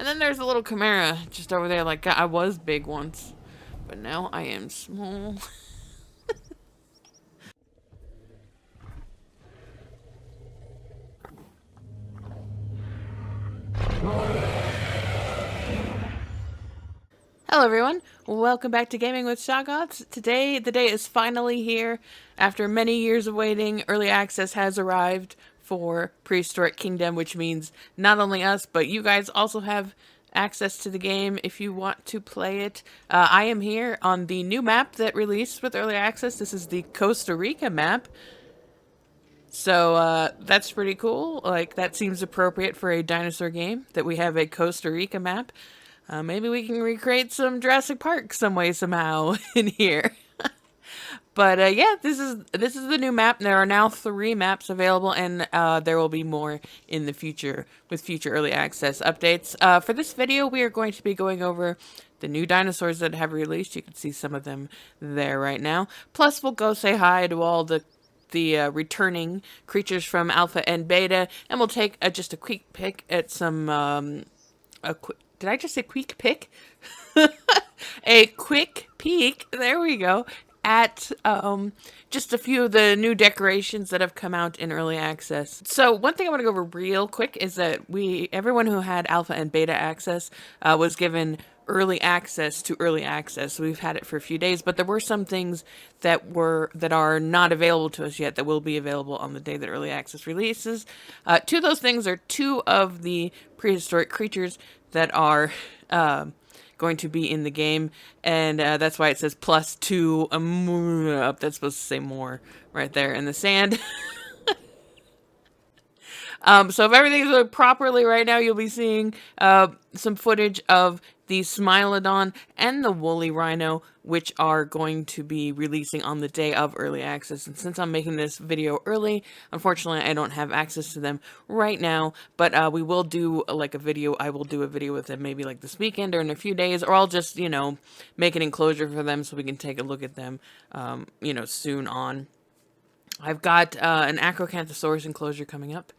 And then there's a little chimera just over there. Like, I was big once, but now I am small. Hello everyone, welcome back to Gaming with Shoggoths. Today, the day is finally here. After many years of waiting, early access has arrived for Prehistoric Kingdom, which means not only us, but you guys also have access to the game if you want to play it. I am here on the new map that released with early access. This is the Costa Rica map. So that's pretty cool. Like, that seems appropriate for a dinosaur game, that we have a Costa Rica map. Maybe we can recreate some Jurassic Park some way somehow in here. But yeah, this is the new map. There are now 3 maps available, and there will be more in the future with future early access updates. For this video, we are going to be going over the new dinosaurs that have released. You can see some of them there right now. Plus, we'll go say hi to all the returning creatures from Alpha and Beta, and we'll take just a quick pick at some did I just say quick pick? A quick peek, there we go, at just a few of the new decorations that have come out in early access. So one thing I want to go over real quick is that everyone who had alpha and beta access was given early access to early access. So we've had it for a few days, but there were some things that are not available to us yet that will be available on the day that early access releases. 2 of those things are 2 of the prehistoric creatures that are going to be in the game, and that's why it says +2 up. That's supposed to say more right there in the sand. So if everything's going properly right now, you'll be seeing some footage of the Smilodon and the woolly rhino, which are going to be releasing on the day of early access. And since I'm making this video early, unfortunately, I don't have access to them right now. But we will do like a video. I will do a video with them maybe like this weekend or in a few days, or I'll just, you know, make an enclosure for them so we can take a look at them, you know, soon on. I've got an Acros enclosure coming up.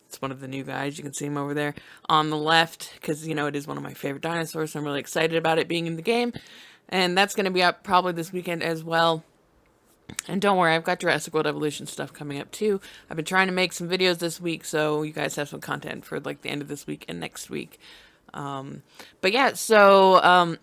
It's one of the new guys. You can see him over there on the left because, you know, it is one of my favorite dinosaurs. So I'm really excited about it being in the game. And that's going to be up probably this weekend as well. And don't worry, I've got Jurassic World Evolution stuff coming up too. I've been trying to make some videos this week, so you guys have some content for like the end of this week and next week. But yeah, so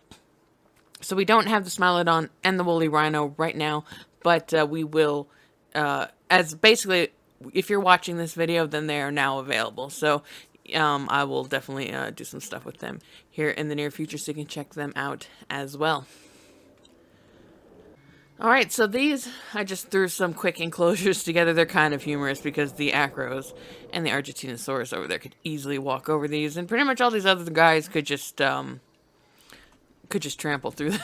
we don't have the Smilodon and the woolly rhino right now, but we will, as basically, if you're watching this video, then they are now available. So I will definitely do some stuff with them here in the near future, so you can check them out as well. Alright, so these, I just threw some quick enclosures together. They're kind of humorous because the Acros and the Argentinosaurus over there could easily walk over these, and pretty much all these other guys could just trample through them.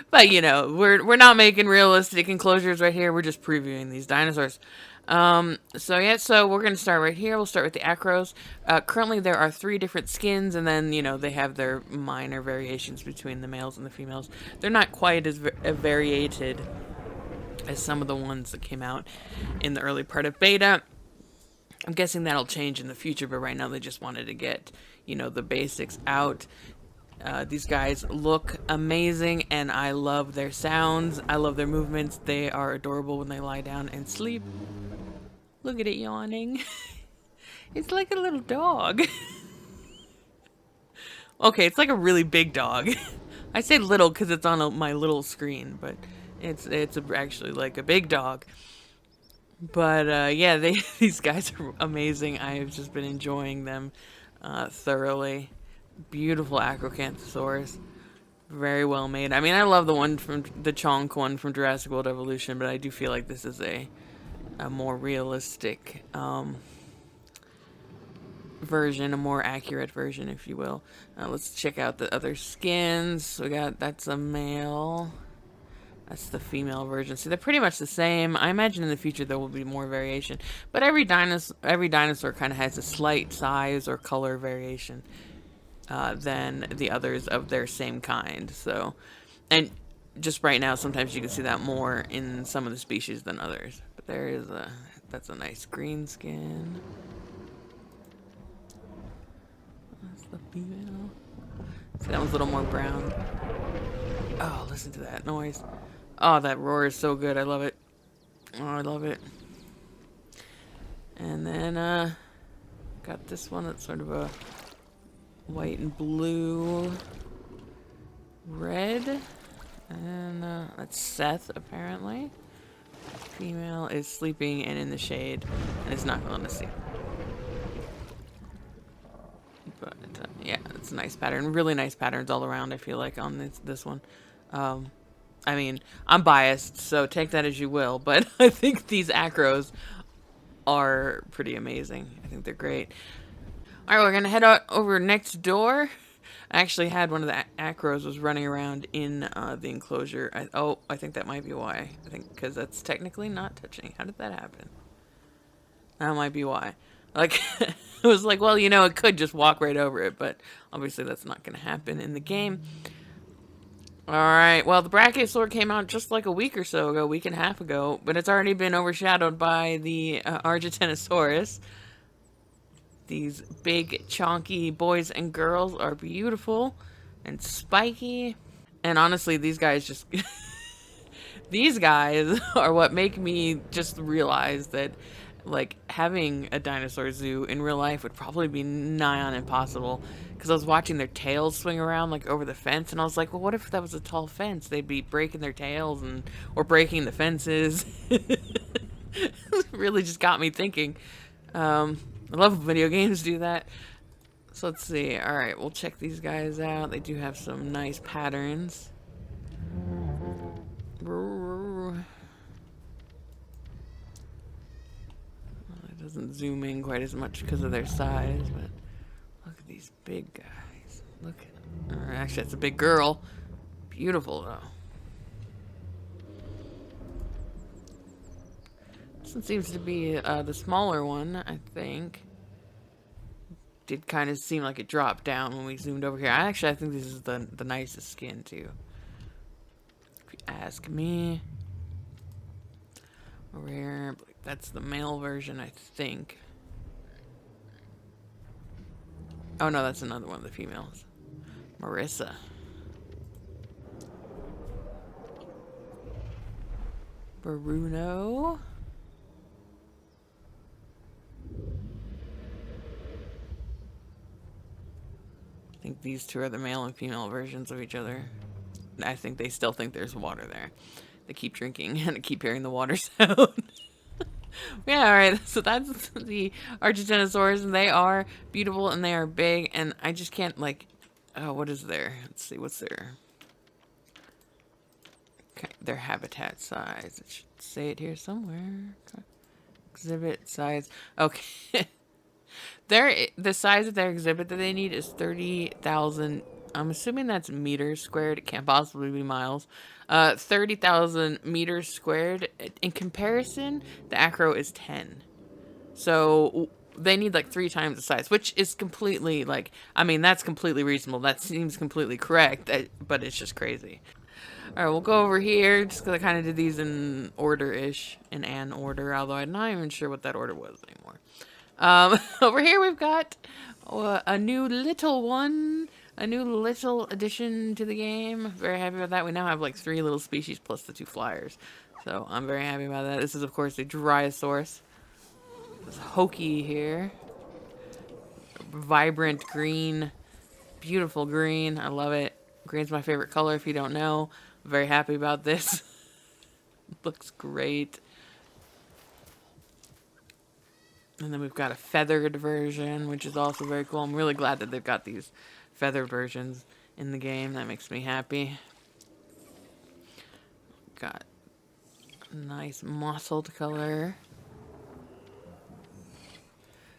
But you know, we're not making realistic enclosures right here. We're just previewing these dinosaurs. So yeah, so we're gonna start right here. We'll start with the Acros. Currently there are 3 different skins, and then, you know, they have their minor variations between the males and the females. They're not quite as variated as some of the ones that came out in the early part of beta. I'm guessing that'll change in the future, but right now they just wanted to get, you know, the basics out. These guys look amazing, and I love their sounds. I love their movements. They are adorable when they lie down and sleep. Look at it yawning. It's like a little dog. Okay, it's like a really big dog. I say little because it's on my little screen, but it's actually like a big dog. But yeah, these guys are amazing. I have just been enjoying them thoroughly. Beautiful Acros, very well made. I mean, I love the one from the Chonk one from Jurassic World Evolution, but I do feel like this is a more realistic version, a more accurate version, if you will. Let's check out the other skins. We got, that's a male. That's the female version. So they're pretty much the same. I imagine in the future there will be more variation, but every dinosaur kind of has a slight size or color variation than the others of their same kind. So, and just right now, sometimes you can see that more in some of the species than others. But there is that's a nice green skin. the female. See, that one's a little more brown. Oh, listen to that noise. Oh, that roar is so good. I love it. Oh, I love it. And then, got this one that's sort of a white and blue, red. And, that's Seth, apparently. Female is sleeping and in the shade and is not going to see. But, yeah, it's a nice pattern. Really nice patterns all around, I feel like, on this one. I mean, I'm biased, so take that as you will, but I think these Acros are pretty amazing. I think they're great. All right, we're going to head out over next door. I actually had one of the Acros was running around in the enclosure. I think that might be why. I think because that's technically not touching. How did that happen? That might be why. Like, it was like, well, you know, it could just walk right over it, but obviously that's not going to happen in the game. All right, well, the Brachiosaur came out just like a week or so ago, week and a half ago, but it's already been overshadowed by the Argentinosaurus. These big, chonky boys and girls are beautiful and spiky. And honestly, these guys just... these guys are what make me just realize that, like, having a dinosaur zoo in real life would probably be nigh on impossible. Because I was watching their tails swing around, like, over the fence, and I was like, well, what if that was a tall fence? They'd be breaking their tails or breaking the fences. It really just got me thinking. I love when video games do that. So let's see. All right, we'll check these guys out. They do have some nice patterns. It doesn't zoom in quite as much because of their size, but look at these big guys. Look at, or actually, it's a big girl. Beautiful though. This one seems to be the smaller one, I think. Did kind of seem like it dropped down when we zoomed over here. I think this is the nicest skin too, if you ask me. Over here, that's the male version, I think. Oh no, that's another one of the females. Marissa. Bruno. I think these two are the male and female versions of each other. I think they still think there's water there. They keep drinking and I keep hearing the water sound. Yeah, alright, so that's the Argentinosaurs, and they are beautiful and they are big, and I just can't, like, oh, what is their, let's see, what's their, okay, their habitat size. It should say it here somewhere. Exhibit size. Okay. The size of their exhibit that they need is 30,000. I'm assuming that's meters squared. It can't possibly be miles. 30,000 meters squared. In comparison, the Acro is 10. So they need like 3 times the size, which is completely, like, I mean, that's completely reasonable. That seems completely correct, but it's just crazy. All right, we'll go over here just because I kind of did these in order-ish, in an order, although I'm not even sure what that order was anymore. Over here we've got a new little one, a new little addition to the game. Very happy about that. We now have like 3 little species plus the 2 flyers. So I'm very happy about that. This is, of course, a Drysaurus. This Hoki here. Vibrant green. Beautiful green. I love it. Green's my favorite color if you don't know. I'm very happy about this. Looks great. And then we've got a feathered version, which is also very cool. I'm really glad that they've got these feathered versions in the game. That makes me happy. Got a nice mottled color.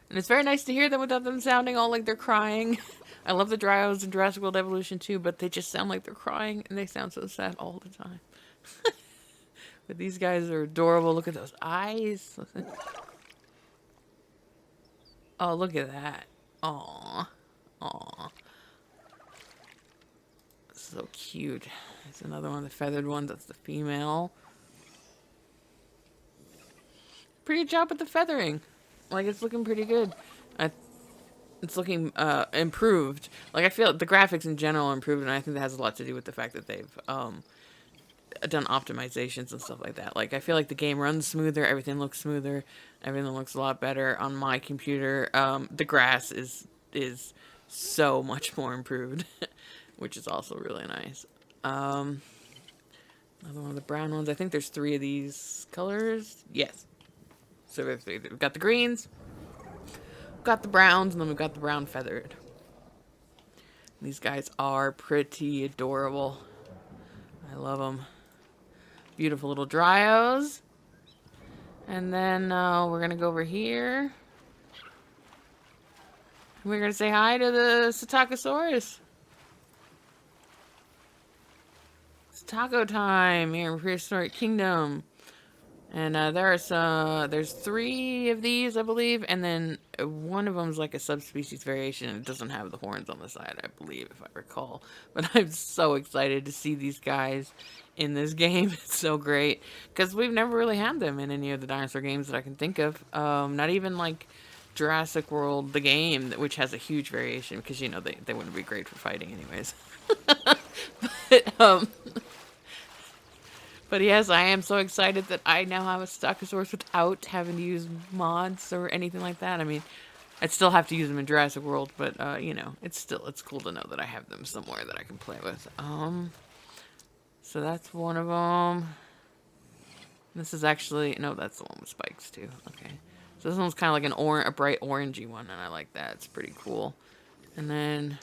And it's very nice to hear them without them sounding all like they're crying. I love the Dryos in Jurassic World Evolution too, but they just sound like they're crying and they sound so sad all the time. But these guys are adorable. Look at those eyes. Oh, look at that. Aww. Aww. So cute. It's another one of the feathered ones. That's the female. Pretty good job with the feathering. Like, it's looking pretty good. it's looking improved. Like I feel the graphics in general are improved, and I think that has a lot to do with the fact that they've done optimizations and stuff like that. Like I feel like the game runs smoother, everything looks smoother, everything looks a lot better on my computer. The grass is so much more improved, which is also really nice. Another one of the brown ones. I think there's 3 of these colors. Yes. So we've got the greens, we've got the browns, and then we've got the brown feathered. These guys are pretty adorable. I love them. Beautiful little dryos. And then we're going to go over here. We're going to say hi to the Satakasaurus. It's taco time here in Prehistoric Kingdom. And there's 3 of these, I believe, and then one of them is like a subspecies variation, and it doesn't have the horns on the side, I believe, if I recall. But I'm so excited to see these guys in this game. It's so great, because we've never really had them in any of the dinosaur games that I can think of. Not even like Jurassic World, the game, which has a huge variation, because, you know, they wouldn't be great for fighting anyways. But, But yes, I am so excited that I now have a Satakasaurus without having to use mods or anything like that. I mean, I'd still have to use them in Jurassic World, but you know, it's cool to know that I have them somewhere that I can play with. So that's one of them. This is actually, no, that's the one with spikes too. Okay. So this one's kind of like a bright orangey one, and I like that. It's pretty cool. And then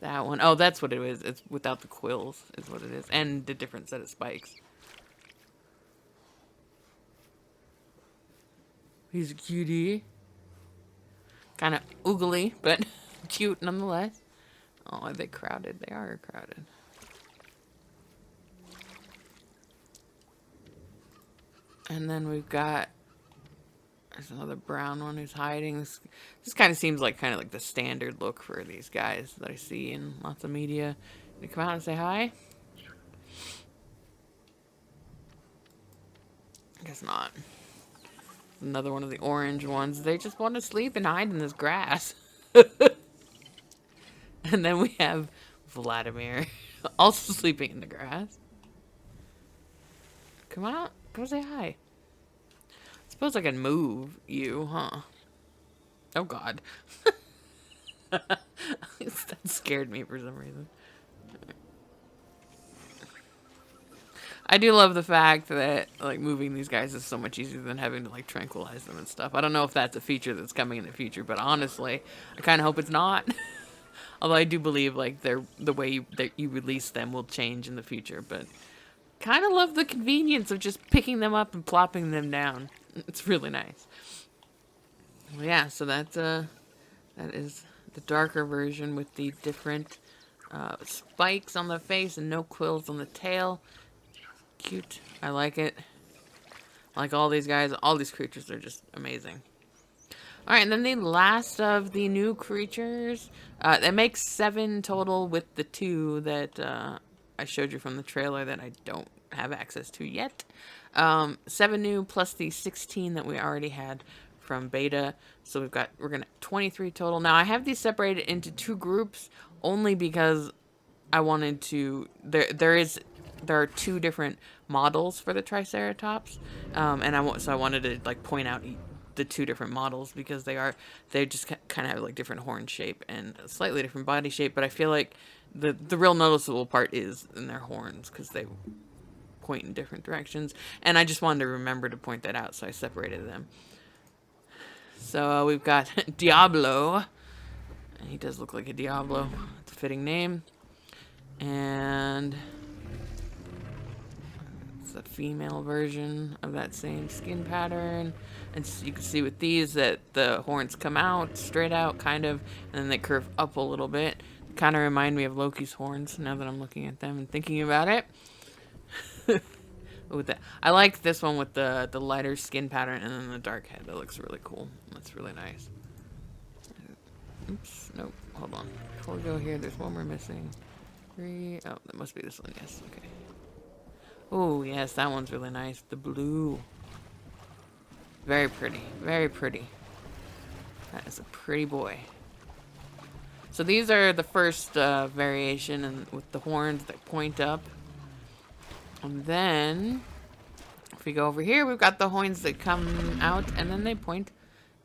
that one, oh, that's what it is. It's without the quills, is what it is, and the different set of spikes. He's a cutie. Kind of oogly, but cute nonetheless. Oh, are they crowded? They are crowded. And then we've got, there's another brown one who's hiding. This kind of seems like the standard look for these guys that I see in lots of media. Can you come out and say hi? I guess not. Another one of the orange ones. They just want to sleep and hide in this grass. And then we have Vladimir, also sleeping in the grass. Come out. Go say hi. Suppose I can move you, huh? Oh god. That scared me for some reason. I do love the fact that like moving these guys is so much easier than having to like tranquilize them and stuff. I don't know if that's a feature that's coming in the future, but honestly, I kind of hope it's not. Although I do believe like the way that you release them will change in the future, but kind of love the convenience of just picking them up and plopping them down. It's really nice. Well, yeah, so that is the darker version with the different spikes on the face and no quills on the tail. Cute. I like it. I like all these guys. All these creatures are just amazing. Alright, and then the last of the new creatures. That makes 7 total with the 2 that I showed you from the trailer that I don't have access to yet. 7 new plus the 16 that we already had from beta. So we're gonna 23 total. Now I have these separated into 2 groups only because I wanted to. There are 2 different models for the Triceratops, and I wanted to like point out the 2 different models because they just kind of have like different horn shape and a slightly different body shape. But I feel like the real noticeable part is in their horns because they point in different directions, and I just wanted to remember to point that out, so I separated them. So we've got Diablo. He does look like a Diablo. It's a fitting name. And it's a female version of that same skin pattern. And so you can see with these that the horns come out, straight out, kind of, and then they curve up a little bit. Kind of remind me of Loki's horns now that I'm looking at them and thinking about it. With that, I like this one with the lighter skin pattern and then the dark head. That looks really cool. That's really nice. Oops, nope. Hold on. Before we go here, there's one we're missing. 3. Oh, that must be this one. Yes. Okay. Oh, yes, that one's really nice. The blue. Very pretty. Very pretty. That is a pretty boy. So these are the first variation, and with the horns that point up. And then, if we go over here, we've got the horns that come out, and then they point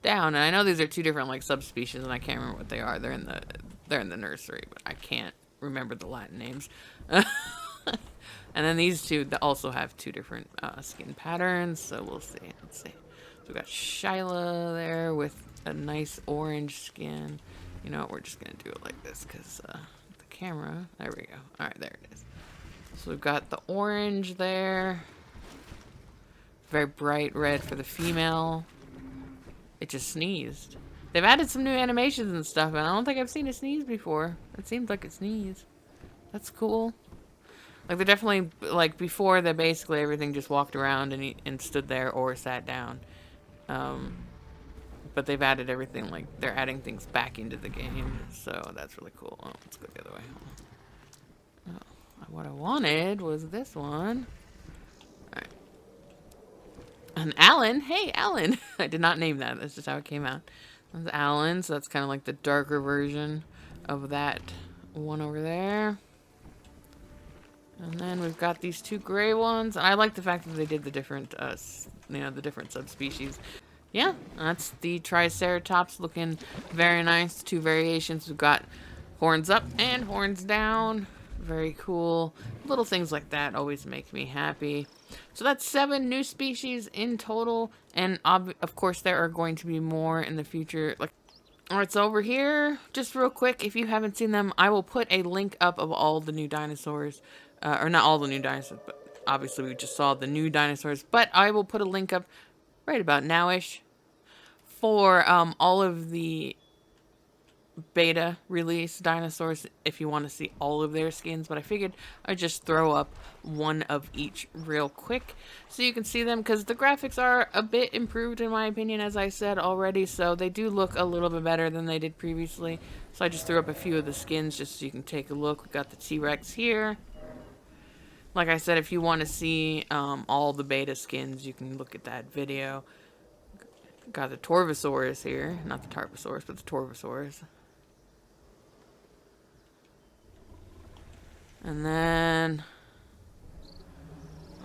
down. And I know these are two different like subspecies, and I can't remember what they are. They're in the nursery, but I can't remember the Latin names. And then these two also have two different skin patterns. So we'll see. Let's see. So we got Shyla there with a nice orange skin. You know what? We're just gonna do it like this because the camera. There we go. All right, there it is. So we've got the orange there. Very bright red for the female. It just sneezed. They've added some new animations and stuff, and I don't think I've seen a sneeze before. It seems like it sneezed. That's cool. Like, they're definitely, like, before, they basically everything just walked around and stood there or sat down. But they've added everything, like, they're adding things back into the game, so that's really cool. Oh, let's go the other way. Oh, what I wanted was this one. Alright. And Alan. Hey, Alan. I did not name that. That's just how it came out. That's Alan, so that's kind of like the darker version of that one over there. And then we've got these two gray ones. And I like the fact that they did the different, the different subspecies. Yeah, that's the Triceratops looking very nice. Two variations. We've got horns up and horns down. Very cool. Little things like that always make me happy. So that's 7 new species in total. And of course there are going to be more in the future. Alright, so over here, just real quick, if you haven't seen them, I will put a link up of all the new dinosaurs. Or not all the new dinosaurs, but obviously we just saw the new dinosaurs. But I will put a link up right about now-ish for all of the beta release dinosaurs if you want to see all of their skins. But I figured I'd just throw up one of each real quick so you can see them, because the graphics are a bit improved in my opinion, as I said already, so they do look a little bit better than they did previously. So I just threw up a few of the skins just so you can take a look. We've got the T-Rex here. Like I said, if you want to see all the beta skins, you can look at that video. Got the Torvosaurus here. Not the Tarbosaurus, but the Torvosaurus. And then,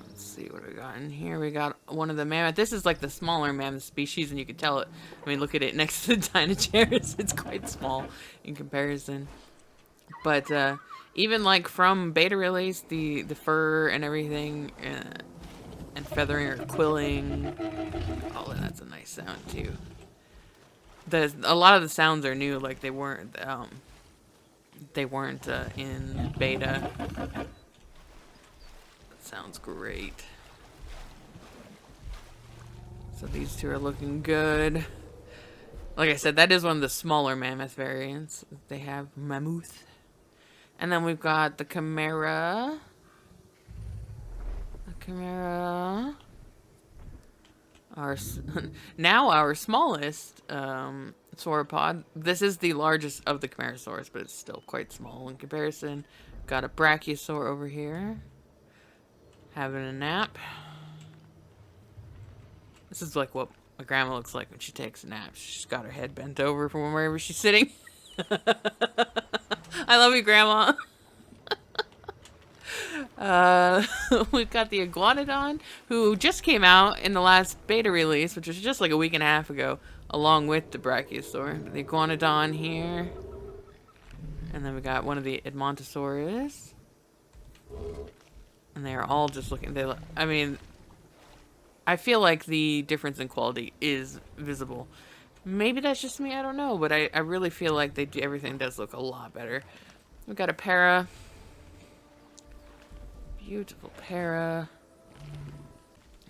let's see what we got in here. We got one of the mammoth. This is like the smaller mammoth species, and you can tell it. I mean, look at it next to the Dinochairs. It's quite small in comparison. But even like from beta release, the fur and everything, and feathering or quilling. Oh, that's a nice sound too. A lot of the sounds are new, like they weren't in beta. That sounds great. So these two are looking good. Like I said, that is one of the smaller mammoth variants. They have mammoth. And then we've got the Chimera. The Chimera. Now our smallest sauropod. This is the largest of the Chimerasaurs, but it's still quite small in comparison. Got a Brachiosaur over here. Having a nap. This is like what my grandma looks like when she takes a nap. She's got her head bent over from wherever she's sitting. I love you, Grandma. We've got the Iguanodon, who just came out in the last beta release, which was just like a week and a half ago, along with the Brachiosaur. The Iguanodon here. And then we got one of the Edmontosaurus. And they're all just looking, I mean, I feel like the difference in quality is visible. Maybe that's just me, I don't know, but I really feel like everything does look a lot better. We've got a para. Beautiful para.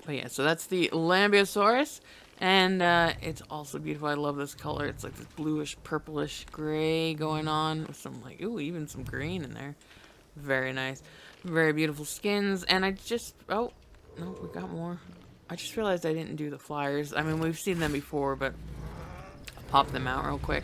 But yeah, so that's the Lambeosaurus. And it's also beautiful. I love this color. It's like this bluish, purplish gray going on with some like, ooh, even some green in there. Very nice. Very beautiful skins. And I just, oh, no, we got more. I just realized I didn't do the flyers. I mean, we've seen them before, but I'll pop them out real quick.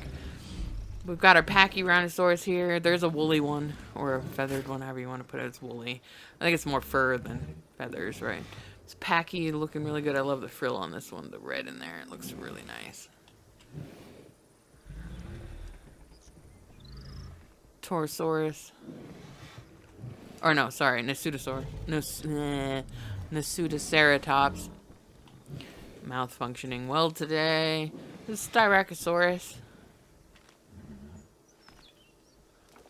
We've got our Pachyrhinosaurus here. There's a woolly one, or a feathered one, however you want to put it. It's woolly. I think it's more fur than feathers, right? It's Pachy, looking really good. I love the frill on this one, the red in there. It looks really nice. Torosaurus. Or no, sorry, Nasutoceratops. Mouth functioning well today. This is Styracosaurus.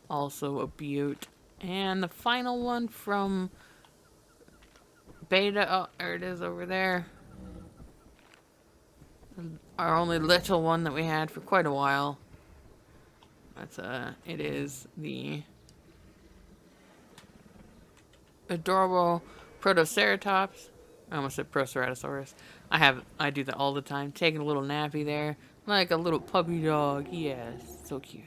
Also a beaut. And the final one from Beta. Oh, there it is over there. Our only little one that we had for quite a while. That's it is the adorable Protoceratops. I almost said Proceratosaurus. I do that all the time. Taking a little nappy there. Like a little puppy dog. Yes, so cute.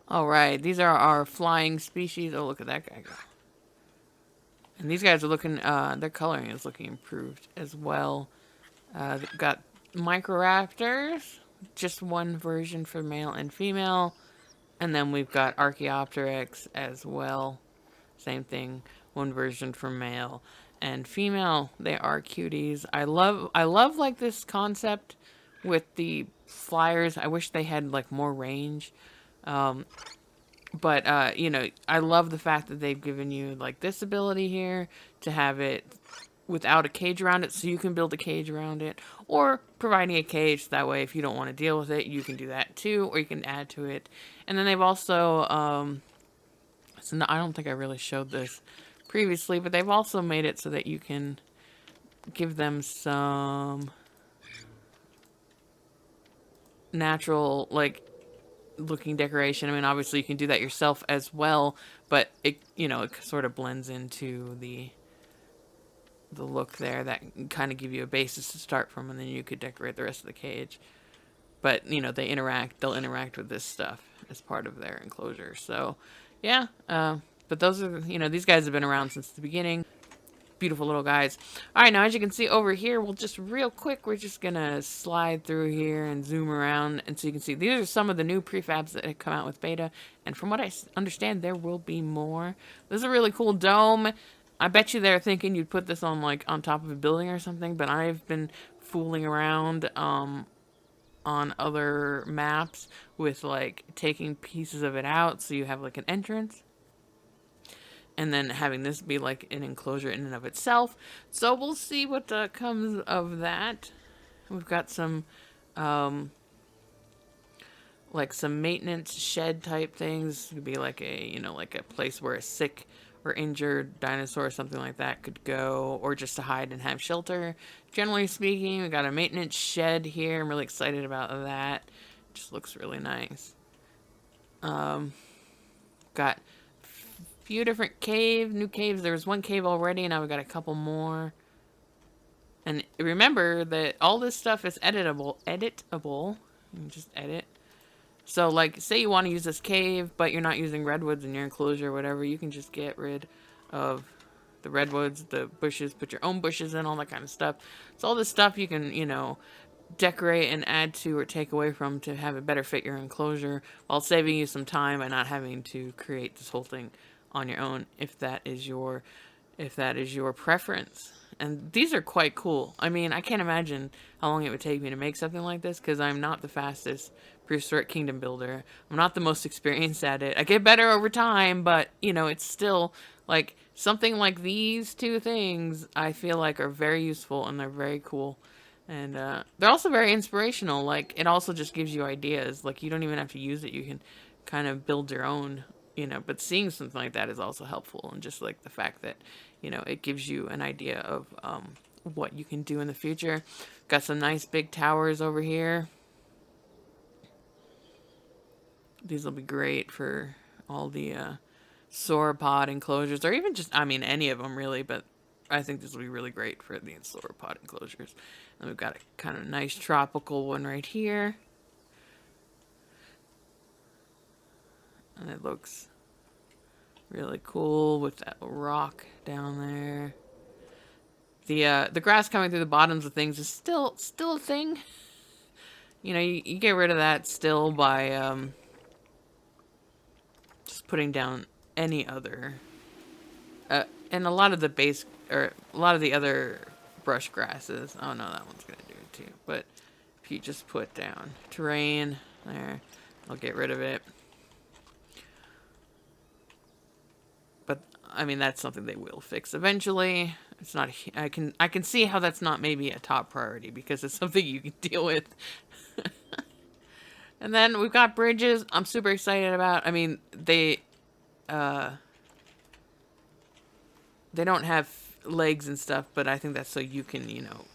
Alright, these are our flying species. Oh, look at that guy go. And these guys are looking, their coloring is looking improved as well. They've got Microraptors. Just one version for male and female. And then we've got Archaeopteryx as well. Same thing. One version for male and female. They are cuties. I love like this concept with the flyers. I wish they had like more range. But you know, I love the fact that they've given you like this ability here to have it without a cage around it, so you can build a cage around it, or providing a cage that way if you don't want to deal with it, you can do that too, or you can add to it. And then they've also so no, I don't think I really showed this previously, but they've also made it so that you can give them some natural like looking decoration. I mean, obviously you can do that yourself as well, but it, you know, it sort of blends into the look there. That kind of give you a basis to start from, and then you could decorate the rest of the cage. But you know, they'll interact with this stuff as part of their enclosure. So yeah, but those are, you know, these guys have been around since the beginning. Beautiful little guys. All right, now as you can see over here, we'll just real quick, we're just gonna slide through here and zoom around, and so you can see these are some of the new prefabs that have come out with beta, and from what I understand, there will be more. This is a really cool dome. I bet you they're thinking you'd put this on like on top of a building or something, but I've been fooling around on other maps with like taking pieces of it out so you have like an entrance, and then having this be like an enclosure in and of itself. So we'll see what comes of that. We've got some like some maintenance shed type things. It could be like a, you know, like a place where a sick or injured dinosaur or something like that could go, or just to hide and have shelter. Generally speaking, we got a maintenance shed here. I'm really excited about that. Just looks really nice. Got a few different new caves. There was one cave already, and now we got a couple more. And remember that all this stuff is editable. You can just edit. So, like, say you want to use this cave, but you're not using redwoods in your enclosure or whatever, you can just get rid of the redwoods, the bushes, put your own bushes in, all that kind of stuff. So all this stuff you can, you know, decorate and add to or take away from to have it better fit your enclosure, while saving you some time and not having to create this whole thing on your own, if that is your preference. And these are quite cool. I mean, I can't imagine how long it would take me to make something like this, because I'm not the fastest Prehistoric Kingdom builder. I'm not the most experienced at it. I get better over time, but, you know, it's still, like, something like these two things, I feel like are very useful, and they're very cool. And they're also very inspirational. Like, it also just gives you ideas. Like, you don't even have to use it. You can kind of build your own, you know, but seeing something like that is also helpful. And just, like, the fact that, you know, it gives you an idea of what you can do in the future. Got some nice big towers over here. These will be great for all the sauropod enclosures, or even just, I mean, any of them really, but I think this will be really great for the sauropod enclosures. And we've got a kind of nice tropical one right here. And it looks really cool with that rock down there. The grass coming through the bottoms of things is still a thing. You know, you get rid of that still by just putting down any other and a lot of the base, or a lot of the other brush grasses. Oh no, that one's gonna do it too. But if you just put down terrain there, I'll get rid of it. But I mean, that's something they will fix eventually. It's not. I can see how that's not maybe a top priority because it's something you can deal with. And then we've got bridges. I'm super excited about. I mean, they don't have legs and stuff, but I think that's so you can, you know,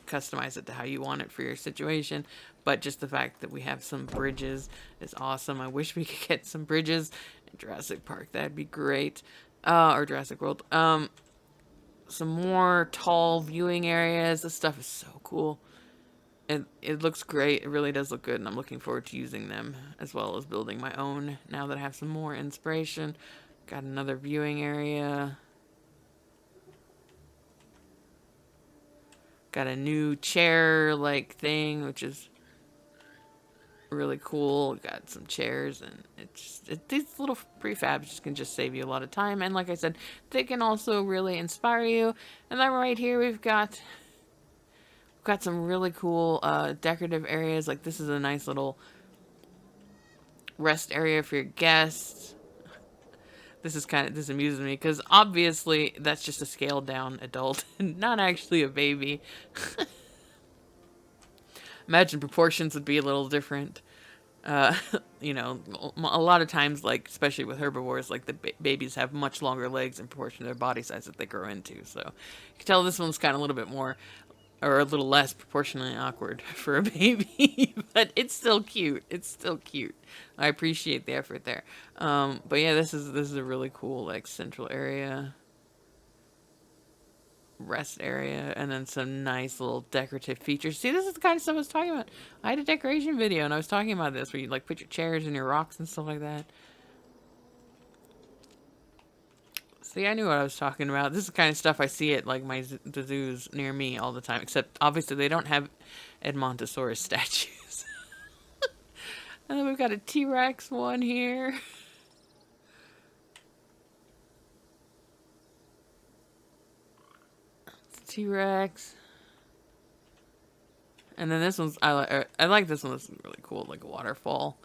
customize it to how you want it for your situation. But just the fact that we have some bridges is awesome. I wish we could get some bridges in Jurassic Park. That'd be great. Or Jurassic World. Some more tall viewing areas. This stuff is so cool. And it looks great. It really does look good, and I'm looking forward to using them as well as building my own now that I have some more inspiration. Got another viewing area. Got a new chair-like thing, which is really cool. Got some chairs, and these little prefabs can just save you a lot of time. And like I said, they can also really inspire you. And then right here we've got some really cool decorative areas. Like this is a nice little rest area for your guests. This amuses me because obviously that's just a scaled down adult, not actually a baby. Imagine proportions would be a little different. You know, a lot of times, like especially with herbivores, like the babies have much longer legs in proportion to their body size that they grow into. So you can tell this one's kind of a little bit more, or a little less proportionally awkward for a baby, but it's still cute. It's still cute. I appreciate the effort there. But yeah, this is a really cool like central area, rest area, and then some nice little decorative features. See, this is the kind of stuff I was talking about. I had a decoration video and I was talking about this where you like put your chairs and your rocks and stuff like that. See, I knew what I was talking about. This is the kind of stuff I see at like the zoos near me all the time. Except obviously they don't have Argentinosaurus statues. And then we've got a T-Rex one here. T-Rex. And then this one's I like this one. This is really cool, like a waterfall.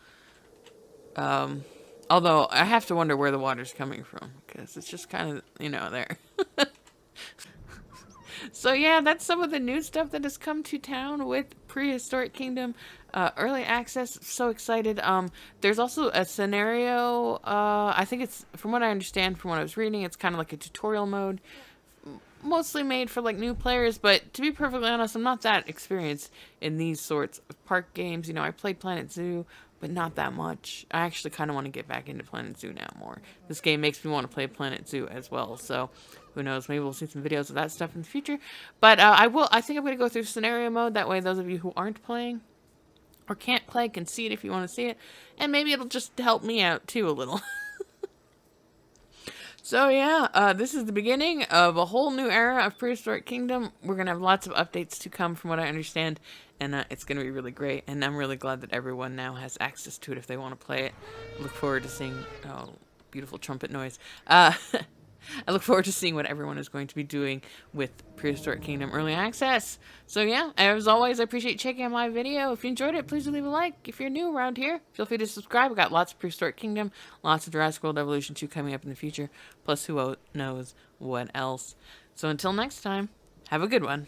Although I have to wonder where the water's coming from because it's just kind of, you know, there. So yeah, that's some of the new stuff that has come to town with Prehistoric Kingdom early access. So excited. There's also a scenario. I think it's, from what I understand, from what I was reading, it's kind of like a tutorial mode, mostly made for like new players. But to be perfectly honest, I'm not that experienced in these sorts of park games. You know, I played Planet Zoo, but not that much. I actually kind of want to get back into Planet Zoo now more. This game makes me want to play Planet Zoo as well, so who knows, maybe we'll see some videos of that stuff in the future. But I think I'm going to go through scenario mode, that way those of you who aren't playing or can't play can see it if you want to see it, and maybe it'll just help me out too a little. So yeah, this is the beginning of a whole new era of Prehistoric Kingdom. We're going to have lots of updates to come from what I understand, and it's going to be really great. And I'm really glad that everyone now has access to it if they want to play it. Look forward to seeing, oh, beautiful trumpet noise. I look forward to seeing what everyone is going to be doing with Prehistoric Kingdom Early Access. So yeah, as always, I appreciate checking out my video. If you enjoyed it, please leave a like. If you're new around here, feel free to subscribe. We've got lots of Prehistoric Kingdom, lots of Jurassic World Evolution 2 coming up in the future, plus who knows what else. So until next time, have a good one.